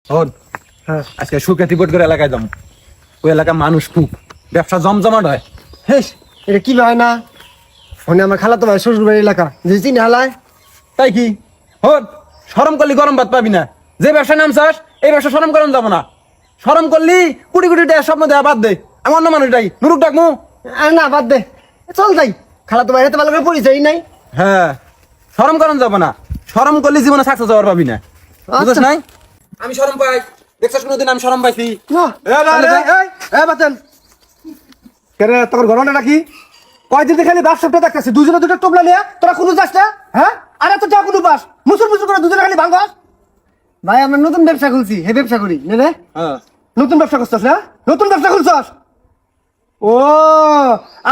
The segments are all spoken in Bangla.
শোন, আজকে সুখ্যাতি বোট করে এলাকায় যাবো। ওই এলাকার মানুষ খুব ব্যবসা জমজমাট হয়। হেস, এটা কি হয় না? ফোনে আমার খালা তো ভাই শ্বশুর বাড়ির এলাকা, যে চিনি হালায়। তাই কি হন, শরম করলি গরম ভাত পাবি না। যে ব্যবসা নামছাস এই ব্যবসা শরম করন যাবো না। শরম করলি কোটি কোটি টাকা স্বপ্ন দেওয়া বাদ দে। আমি অন্য মানুষটাই নুরুক ডাকমু। আর না, বাদ দে, চল যাই। খালা তো বাইরে তো ভালো করে পরিচয় নাই। হ্যাঁ, শরম করন যাবো না। শরম করলি জীবনে সাকসেস হওয়ার পাবি না, বুঝছ নাই? আমি শরম পাই, দেখছাস কোনোদিন আমি শরম পাইছি? বাতেন কেরে তোর ঘটনাটা কি? কয়দিন খালি বাস সপ্তাহ দেখতেছি, দুজনে দুটো টোপলা নিয়ে তোরা কোনো যাস না? হ্যাঁ, আর এত যা কোনো বাস মুসুর মুসুর করে দুজনে খালি ভাঙাস। ভাই আমরা নতুন ব্যবসা খুলছি, হে ব্যবসা করি নে। হ্যাঁ, নতুন ব্যবসা করছস না? নতুন ব্যবসা খুলছস? ও,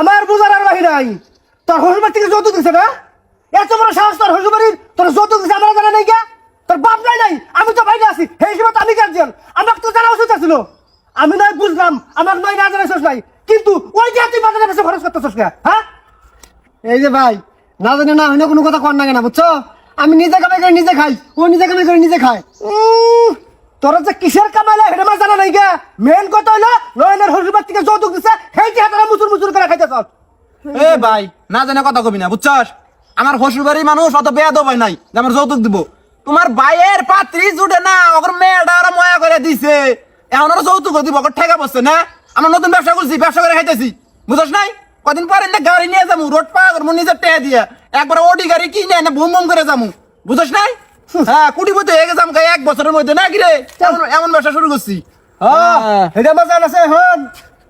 আমার বুঝার আর বাহি নাই। তোর শ্বশুরবাড়ি থেকে যৌতুক দিছে না? এত বড় সাহস তোর শ্বশুরবাড়ির, তোর যৌতুক দিছে আমার জানা নাই কে? তোর বাপ নাই? আমি তো বাইরে আছি, সেই হিসেবে তো আমি গার্জিয়ান, আমাকে তো জানা উচিত ছিল। আমি নয় বুঝলাম, আমার নয় না জানাইছস নাই, কিন্তু ওই যে তুই বাজারে বেশি খরচ করতেছস কে? হ্যাঁ, এই যে ভাই, না জানি না হইলে কোনো কথা কর না কেনা, বুঝছো? আমি নিজে কামাই করে নিজে খাই, ও নিজে কামাই করে নিজে খায়। তোরা যে কিসের কামাইলা এটা আমার জানা নাই গে। মেন কথা হইলো নয়নের শ্বশুরবাড়ি থেকে যৌতুক দিছে, সেইটি হাতারা মুচুর মুচুর করে খাইতেছস। এ ভাই, না জানে কথা কবি না, বুঝছস? আমার শ্বশুর বাড়ির মানুষ অত বেয়াদব হয় নাই যে আমার যৌতুক দিব। তোমার ভাইয়ের পাত্রী জুটে না, ওর মেয়েটা ওরা ময়া করে দিছে, এখন ওরা যৌতুক দিব, ওর ঠেকা বসছে না। আমার নতুন ব্যবসা করছি, ব্যবসা করে খাইতেছি, বুঝছ নাই? কদিন পরে না গাড়ি নিয়ে যাবো, রোড পা করবো নিজের টেয়া দিয়ে, একবার ওডি গাড়ি কিনে না বুম বুম করে যাবো, বুঝছ নাই? হ্যাঁ, কুটিপতি হয়ে গেছে আমাকে 1 বছরের মধ্যে, না কি রে? এমন ব্যবসা শুরু করছি। এটা আমার জানা আছে। হন,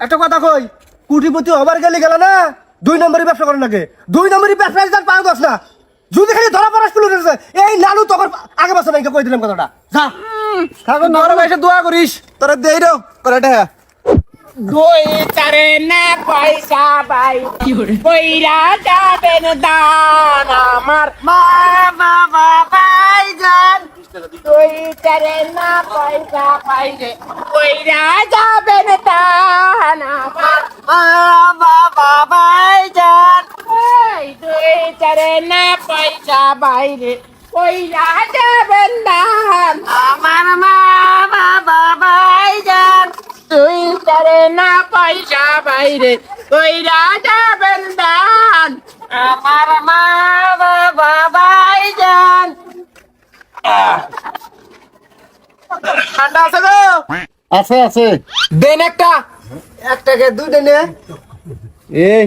একটা কথা কই, কুটিপতি হবার গেলে গেল না 2 নম্বরই ব্যবসা করার লাগে। 2 নম্বরই ব্যবসা যার পাও দশ না, যদি খালি ধরা পড়া শুরু করেছে এই লালু তখন আগে বছর নাকি কই দিলাম কথাটা। যা থাকো, তোর ভাইসে দোয়া করিস, তোরা দেই রে করে এটা। দুই চারে না পয়সা বাই কইরা যাবেন দান আমার মা বাবা ভাইজান। দুই চারে না পয়সা পাইলে কইরা যাবেন দান আমার মা বাবা ভাইজান। এই দুই চারে না পয়সা বাইরে কইরা যাবেন দান আমার মা বাবা ভাইজান। তুই তারে না পয়সা বাইরে কইরা যাবেন দান আমার মা বাবা ভাইজান। ঠান্ডা আছে গো? আছে আছে, দেন একটা। একটাকে 2 নে। এই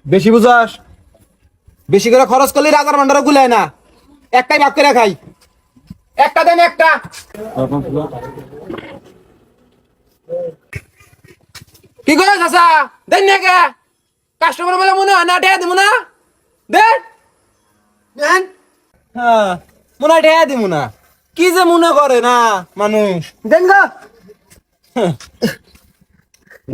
বেশি বুঝাস, বেশি করে খরচ করলে রাজার ভান্ডারও গুলায় না, একটাই ভাগ করে খাই। একটা দেন একটা। কি করে চাচা দেন না কে? কাস্টমার বলে মনে হয় না ঠেয়া দিব না, দেন দেন। হ্যাঁ, মনে হয় ঠেয়া দিব না, কি যে মনে করে না মানুষ। দেন গো,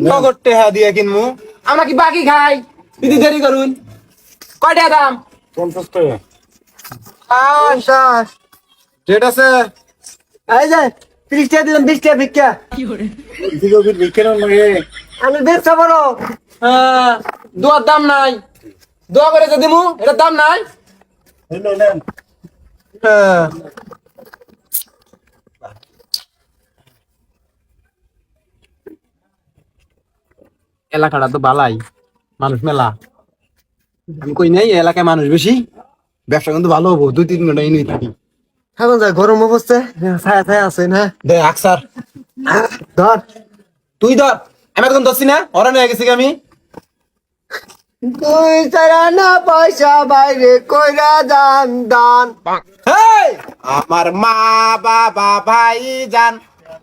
নগদ টেহা দিয়ে কিনবো, আমরা কি বাকি খাই? দিদি দেরি করুন, কয়টা দাম? 50 টাকা। 50। রেট আছে? এই যে 30 টাকা দিলাম, 20 টাকা ভিক্ষা। দিলো ভিক্ষা লাগে, আমি ব্যবসা বড়। হ্যাঁ, দোয়ার দাম নাই, দোয়া করে যে দিমু এটার দাম নাই। হ্যাঁ, এলাকাটা তো বালাই, মানুষ মেলা। আমি কই নাই এলাকায় মানুষ বেশি, ব্যবসা কিন্তু ভালো হবো। 2-3 ঘন্টা ইনুই থাকি। এখন যা গরম অবস্থা, ছায়া ছায়া আছে না? দে আকসার ধর, তুই ধর, আমি এখন ধরছি না, ওরা নিয়ে গেছি আমি। 2 চারা না পয়সা বাইরে কইরা দান দান। হেই, আমার মা বাবা ভাই জান।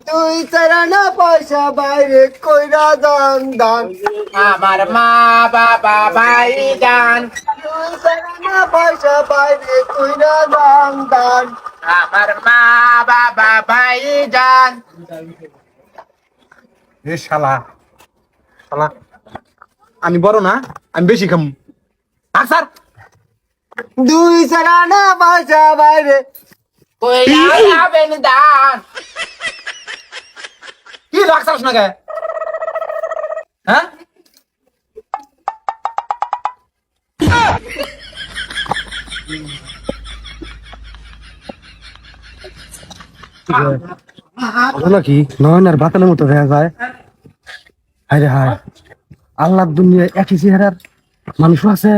2 চারা না পয়সা বাইরে কইরা দান দান। আমার মা বাবা ভাই জান। 2 চারা না পয়সা বাইরে কইরা দান দান। আমার মা বাবা ভাই জান। এ শালা শালা, আমি বড় না, আমি বেশি খাম। আকসার 2 চারা না পয়সা বাইরে কইরা যাবেন দান। কি আকসার না কে? হ্যাঁ, ঘটনা কি নয়নার বাতানের মতো দেখা যায়। হায় রে হায়, আল্লাহর দুনিয়ায় একই চেহারার মানুষও আছে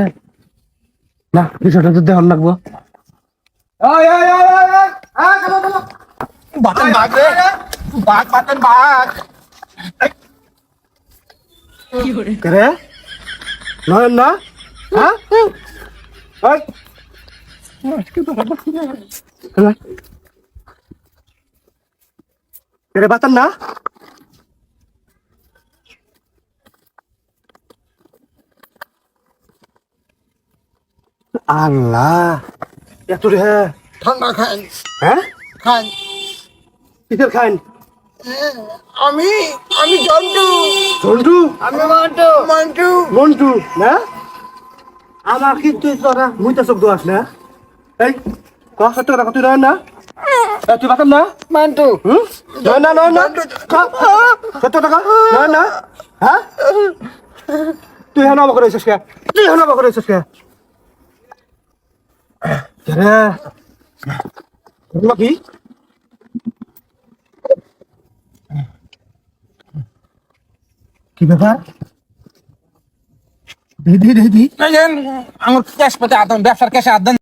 না। বিষয়টা তো দেখান লাগবো। বাতেন বাঘ রে, বাঘ বাতেন বাঘ। কে রে? নয়ন না? হ্যাঁ? ওই। কে রে বাতান না? আল্লাহ, এত রে ঠান্ডা খান হ্যাঁ? খান কিসের খাইন? আমি আমি জন্টু ঝন্টু, আমি মন্টু মন্টু মন্টু না? আমার কিন্তু তোরা মুইতা চোখ দোয়াস না। এই সত্য কথা তুই নয় না? তুই বাতান না? মন্টু হুম? নয় না, নয় না, সত্য টাকা নয় না? হ্যাঁ? তুই হেন অবাক করেছিস কে? তুই হেন অবাক করেছিস কে? রে কি কি ব্যাপার? দিদি দিদি আমার ক্যাশ পাতে আদান, ব্যবসার ক্যাশে আদান।